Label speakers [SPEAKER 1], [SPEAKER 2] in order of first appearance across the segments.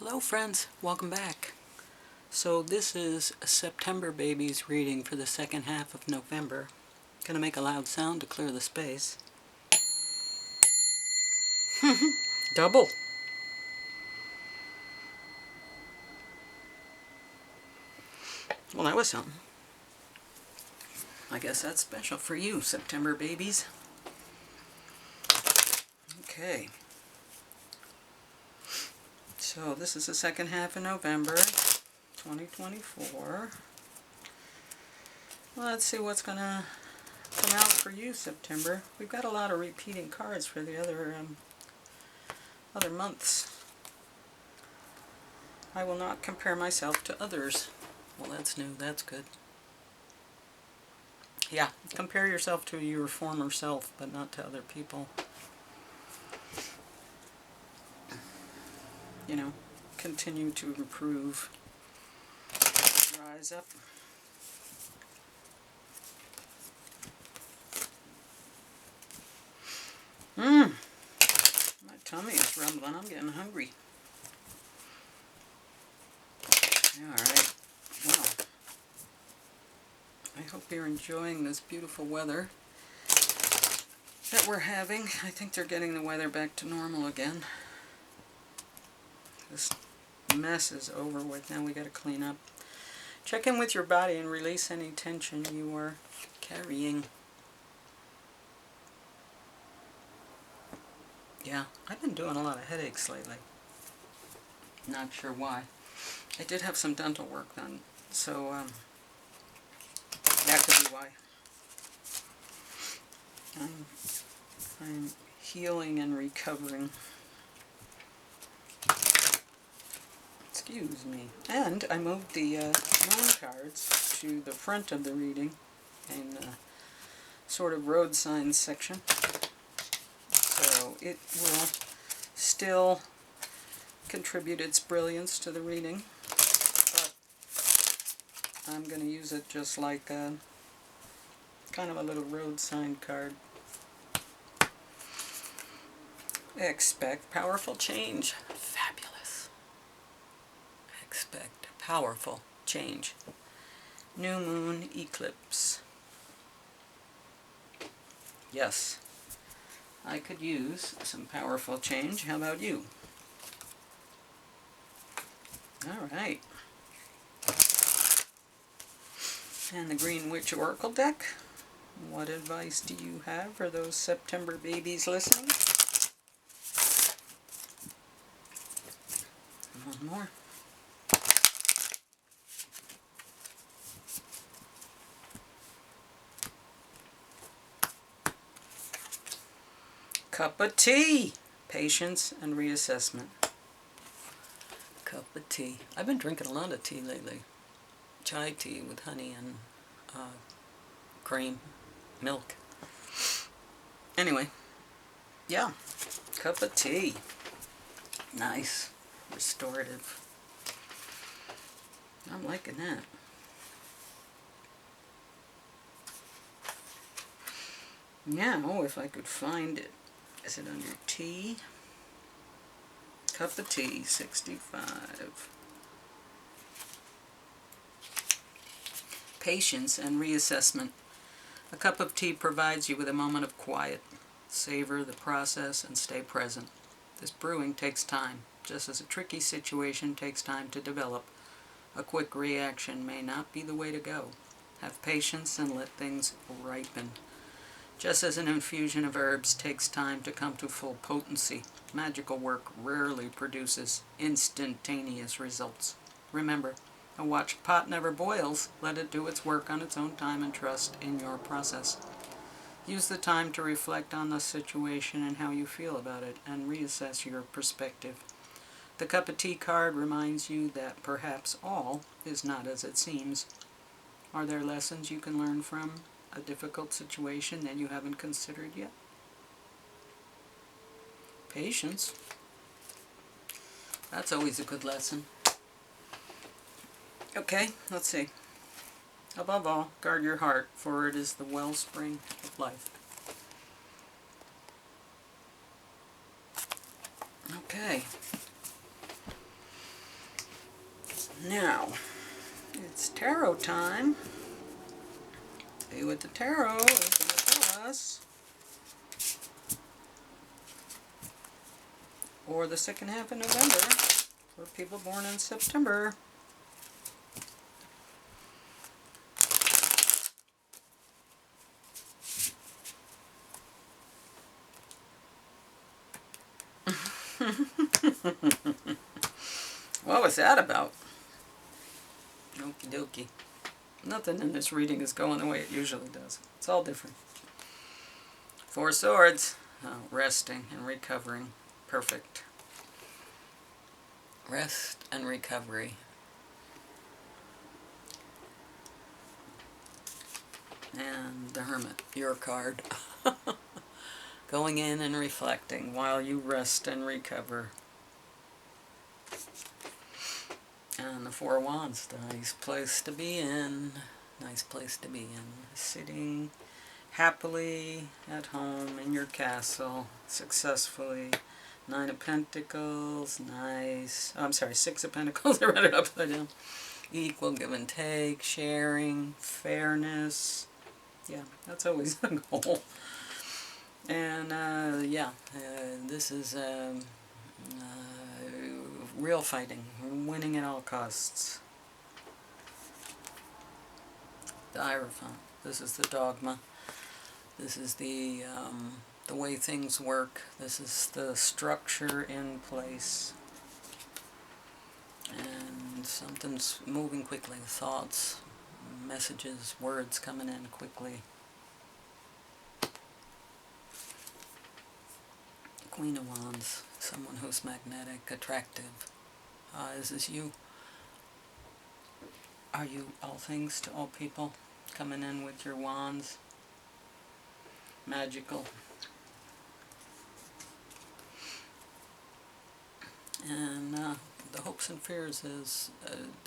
[SPEAKER 1] Hello friends, welcome back. So this is September Babies reading for the second half of November. Gonna make a loud sound to clear the space. Double. Well, that was something. I guess that's special for you, September Babies. Okay. So this is the second half of November 2024. Let's see what's gonna come out for you, September. We've got a lot of repeating cards for the other months. I will not compare myself to others. Well, that's new. That's good. Yeah, compare yourself to your former self, but not to other people. You know, continue to improve. Rise up. My tummy is rumbling. I'm getting hungry. Alright, well, I hope you're enjoying this beautiful weather that we're having. I think they're getting the weather back to normal again. This mess is over with. Now we got to clean up. Check in with your body and release any tension you are carrying. Yeah, I've been doing a lot of headaches lately. Not sure why. I did have some dental work done, so that could be why. I'm healing and recovering. Excuse me. And I moved the moon cards to the front of the reading in the sort of road signs section. So it will still contribute its brilliance to the reading, but I'm going to use it just like kind of a little road sign card. Expect powerful change. Fabulous. Expect powerful change. New moon eclipse. Yes, I could use some powerful change. How about you? Alright. And the Green Witch Oracle deck. What advice do you have for those September babies listening? One more. Cup of tea. Patience and reassessment. Cup of tea. I've been drinking a lot of tea lately. Chai tea with honey and cream, milk. Anyway, yeah, cup of tea. Nice, restorative. I'm liking that. Now, if I could find it, is it under tea? Cup of tea, 65. Patience and reassessment. A cup of tea provides you with a moment of quiet. Savor the process and stay present. This brewing takes time, just as a tricky situation takes time to develop. A quick reaction may not be the way to go. Have patience and let things ripen. Just as an infusion of herbs takes time to come to full potency, magical work rarely produces instantaneous results. Remember, a watched pot never boils. Let it do its work on its own time and trust in your process. Use the time to reflect on the situation and how you feel about it, and reassess your perspective. The Cup of Tea card reminds you that perhaps all is not as it seems. Are there lessons you can learn from a difficult situation that you haven't considered yet? Patience. That's always a good lesson. Okay, let's see. Above all, guard your heart, for it is the wellspring of life. Okay. Now, it's tarot time. See what the tarot is going to tell us. Or the second half of November for people born in September. What was that about? Okie dokie. Nothing in this reading is going the way it usually does. It's all different. Four Swords. Oh, resting and recovering. Perfect. Rest and recovery. And the Hermit, your card. Going in and reflecting while you rest and recover. And the Four Wands, nice place to be in. Nice place to be in. Sitting happily at home in your castle, successfully. Nine of Pentacles, nice. Oh, I'm sorry, Six of Pentacles, I read it upside down. Equal give and take, sharing, fairness. Yeah, that's always the goal. And, this is real fighting, winning at all costs. The Hierophant, this is the dogma. This is the way things work. This is the structure in place. And something's moving quickly. Thoughts, messages, words coming in quickly. Queen of Wands, someone who's magnetic, attractive. This is you. Are you all things to all people? Coming in with your wands. Magical. And the hopes and fears is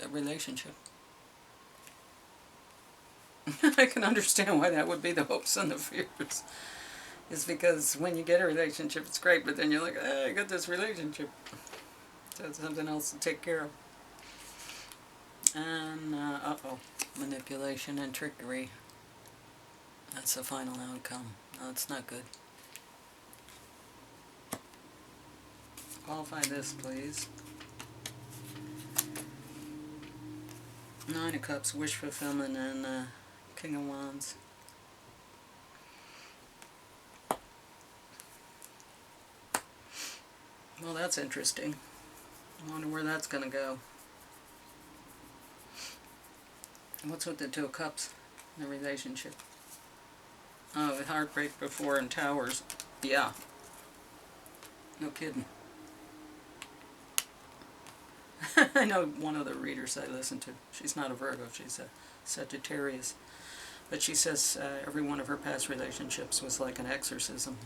[SPEAKER 1] a relationship. I can understand why that would be the hopes and the fears. It's because when you get a relationship, it's great, but then you're like, I got this relationship. So it's something else to take care of. And, manipulation and trickery. That's the final outcome. No, it's not good. Qualify this, please. Nine of Cups, wish fulfillment, and King of Wands. Well, that's interesting. I wonder where that's going to go. What's with the Two of Cups in the relationship? Oh, heartbreak before and Towers. Yeah. No kidding. I know one of the readers I listen to. She's not a Virgo. She's a Sagittarius. But she says every one of her past relationships was like an exorcism.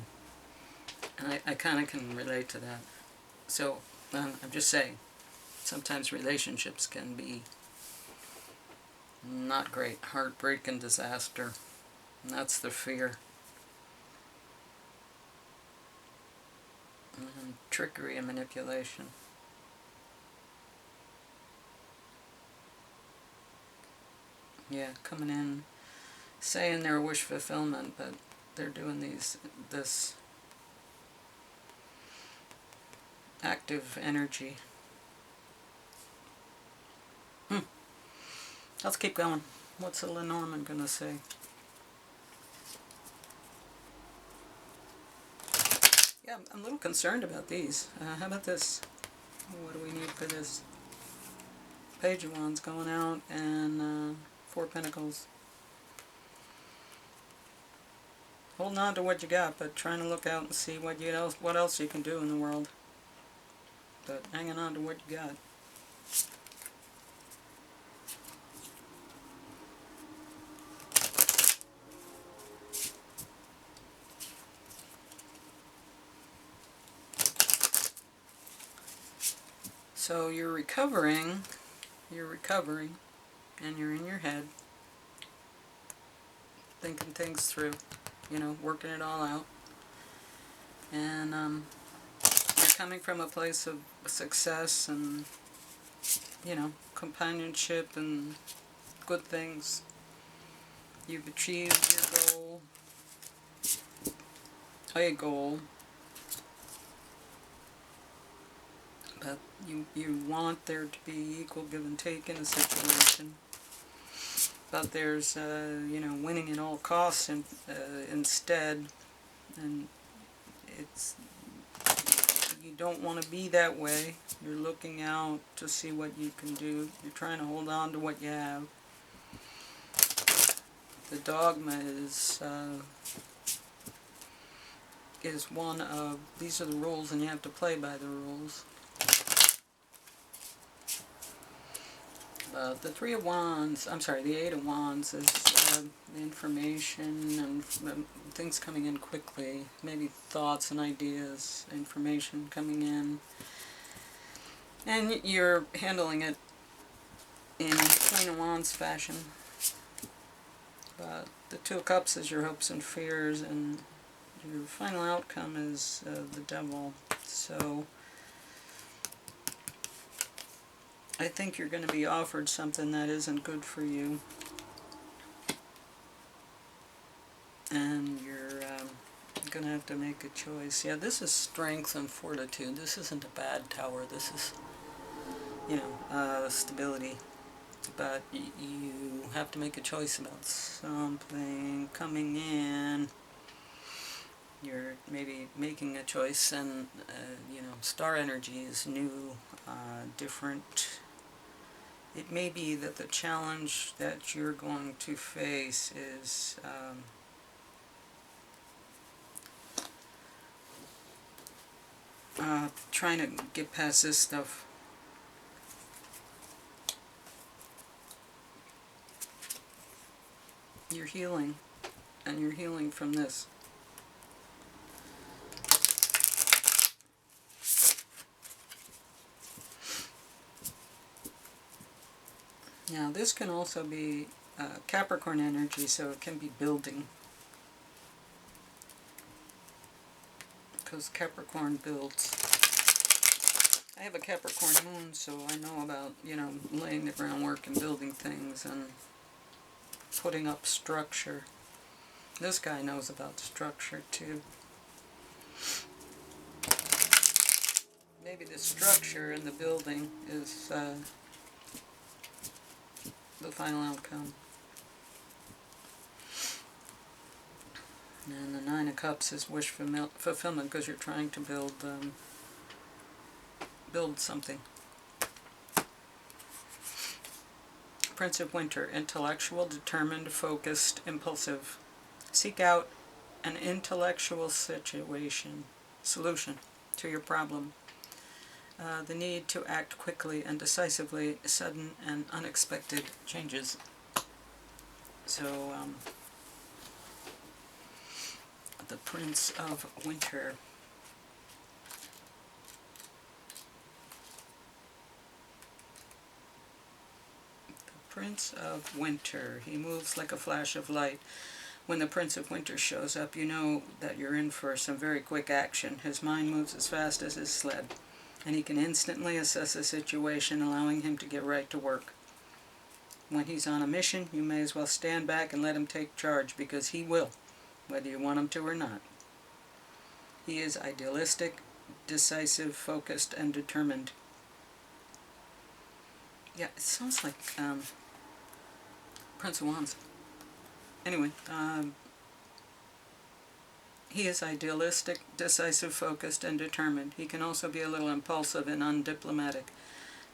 [SPEAKER 1] And I kind of can relate to that. So, I'm just saying, sometimes relationships can be not great. Heartbreak and disaster. And that's the fear. And trickery and manipulation. Yeah, coming in, saying they're wish fulfillment, but they're doing this active energy. Let's keep going. What's the Lenormand gonna say? Yeah, I'm a little concerned about these. How about this? What do we need for this? Page of Wands going out, and Four Pentacles. Holding on to what you got, but trying to look out and see what else you can do in the world. But hanging on to what you got. So you're recovering, and you're in your head, thinking things through, working it all out. And you're coming from a place of success and companionship and good things. You've achieved your goal, a goal, but you want there to be equal give and take in a situation. But there's, winning at all costs instead, and it's, you don't want to be that way. You're looking out to see what you can do. You're trying to hold on to what you have. The dogma is one of, these are the rules and you have to play by the rules. The Three of Wands, the Eight of Wands is information and things coming in quickly, maybe thoughts and ideas, information coming in, and you're handling it in Queen of Wands fashion. The Two of Cups is your hopes and fears, and your final outcome is the Devil. So I think you're going to be offered something that isn't good for you, and you're going to have to make a choice. Yeah, this is strength and fortitude. This isn't a bad tower. This is, stability. But you have to make a choice about something coming in. You're maybe making a choice, and, star energy is new, different. It may be that the challenge that you're going to face is trying to get past this stuff. You're healing, and you're healing from this. Now, this can also be Capricorn energy, so it can be building. Because Capricorn builds. I have a Capricorn moon, so I know about, laying the groundwork and building things and putting up structure. This guy knows about structure, too. Maybe the structure in the building is the final outcome. And the Nine of Cups is wish fulfillment, because you're trying to build something. Prince of Winter, intellectual, determined, focused, impulsive. Seek out an intellectual solution to your problem. The need to act quickly and decisively, sudden and unexpected changes. So, the Prince of Winter. The Prince of Winter. He moves like a flash of light. When the Prince of Winter shows up, you know that you're in for some very quick action. His mind moves as fast as his sled, and he can instantly assess a situation, allowing him to get right to work. When he's on a mission, you may as well stand back and let him take charge, because he will, whether you want him to or not. He is idealistic, decisive, focused, and determined. Yeah, it sounds like Prince of Wands. Anyway, he is idealistic, decisive, focused, and determined. He can also be a little impulsive and undiplomatic.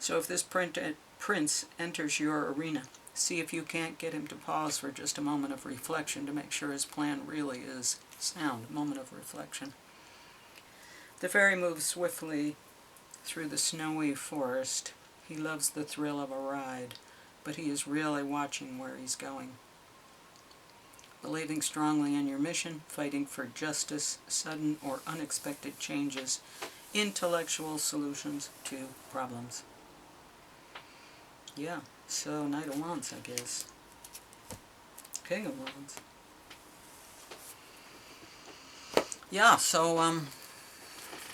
[SPEAKER 1] So if this prince enters your arena, see if you can't get him to pause for just a moment of reflection to make sure his plan really is sound. A moment of reflection. The fairy moves swiftly through the snowy forest. He loves the thrill of a ride, but he is really watching where he's going. Believing strongly in your mission, fighting for justice, sudden or unexpected changes, intellectual solutions to problems. Yeah, so Knight of Wands, I guess. King of Wands. Yeah, so,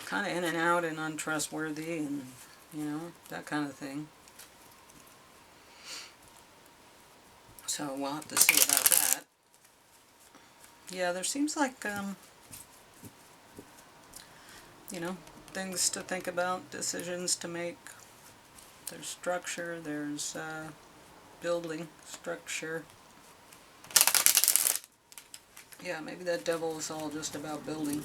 [SPEAKER 1] kind of in and out and untrustworthy and, that kind of thing. So we'll have to see about that. Yeah, there seems like, things to think about, decisions to make. There's structure, there's building structure. Yeah, maybe that devil is all just about building.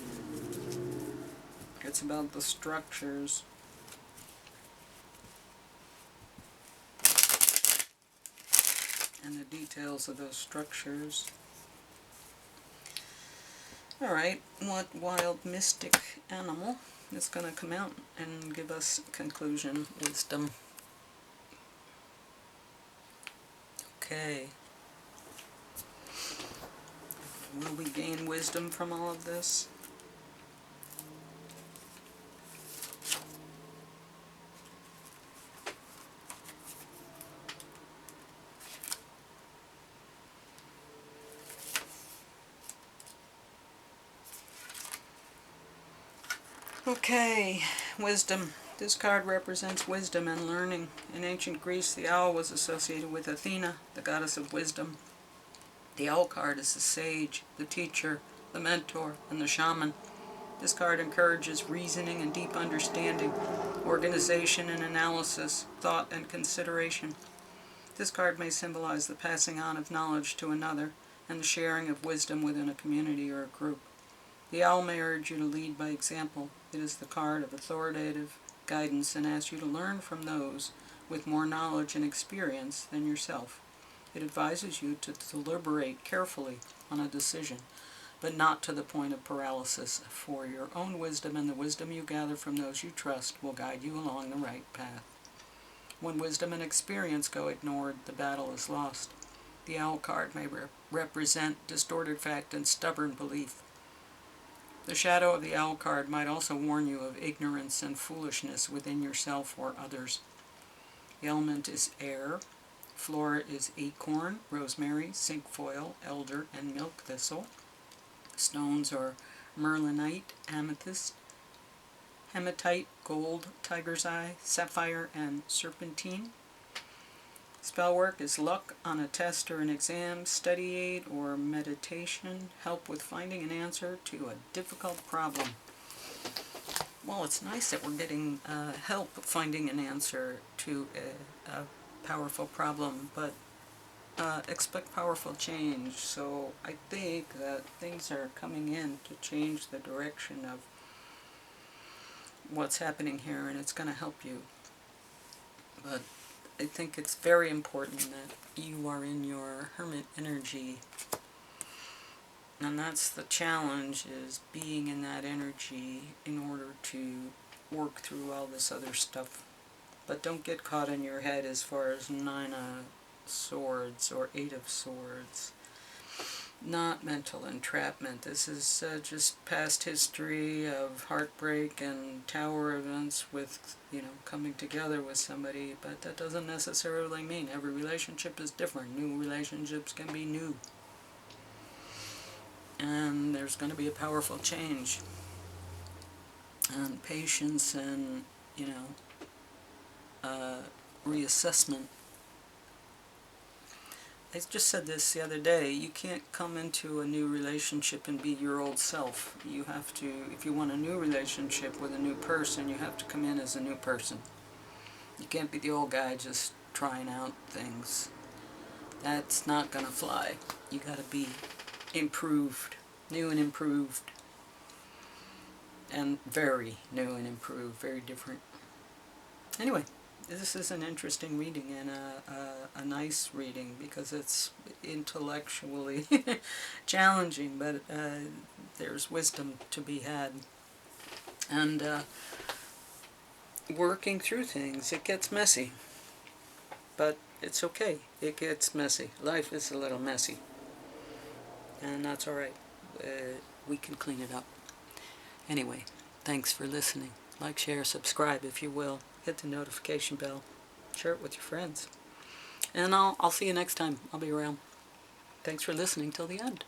[SPEAKER 1] It's about the structures. And the details of those structures. Alright, what wild mystic animal is going to come out and give us conclusion, wisdom? Okay. Will we gain wisdom from all of this? Okay, wisdom. This card represents wisdom and learning. In ancient Greece, the owl was associated with Athena, the goddess of wisdom. The owl card is the sage, the teacher, the mentor, and the shaman. This card encourages reasoning and deep understanding, organization and analysis, thought and consideration. This card may symbolize the passing on of knowledge to another and the sharing of wisdom within a community or a group. The owl may urge you to lead by example. It is the card of authoritative guidance and asks you to learn from those with more knowledge and experience than yourself. It advises you to deliberate carefully on a decision, but not to the point of paralysis, for your own wisdom and the wisdom you gather from those you trust will guide you along the right path. When wisdom and experience go ignored, the battle is lost. The owl card may represent distorted fact and stubborn belief. The shadow of the owl card might also warn you of ignorance and foolishness within yourself or others. The element is air. Flora is acorn, rosemary, cinquefoil, elder, and milk thistle. Stones are merlinite, amethyst, hematite, gold, tiger's eye, sapphire, and serpentine. Spell work is luck on a test or an exam, study aid or meditation, help with finding an answer to a difficult problem. Well, it's nice that we're getting help finding an answer to a powerful problem, but expect powerful change. So I think that things are coming in to change the direction of what's happening here, and it's going to help you. But I think it's very important that you are in your hermit energy. And that's the challenge, is being in that energy in order to work through all this other stuff. But don't get caught in your head as far as 9 of Swords or 8 of Swords. Not mental entrapment. This is just past history of heartbreak and tower events with, coming together with somebody, but that doesn't necessarily mean every relationship is different. New relationships can be new. And there's going to be a powerful change. And patience and, reassessment. I just said this the other day, you can't come into a new relationship and be your old self. You have to, if you want a new relationship with a new person, you have to come in as a new person. You can't be the old guy just trying out things. That's not gonna fly. You gotta be improved, new and improved. And very new and improved, very different. Anyway. This is an interesting reading and a nice reading because it's intellectually challenging, but there's wisdom to be had. And working through things, it gets messy, but it's okay. It gets messy. Life is a little messy, and that's all right. We can clean it up. Anyway, thanks for listening. Like, share, subscribe if you will. Hit the notification bell. Share it with your friends. And I'll see you next time. I'll be around. Thanks for listening till the end.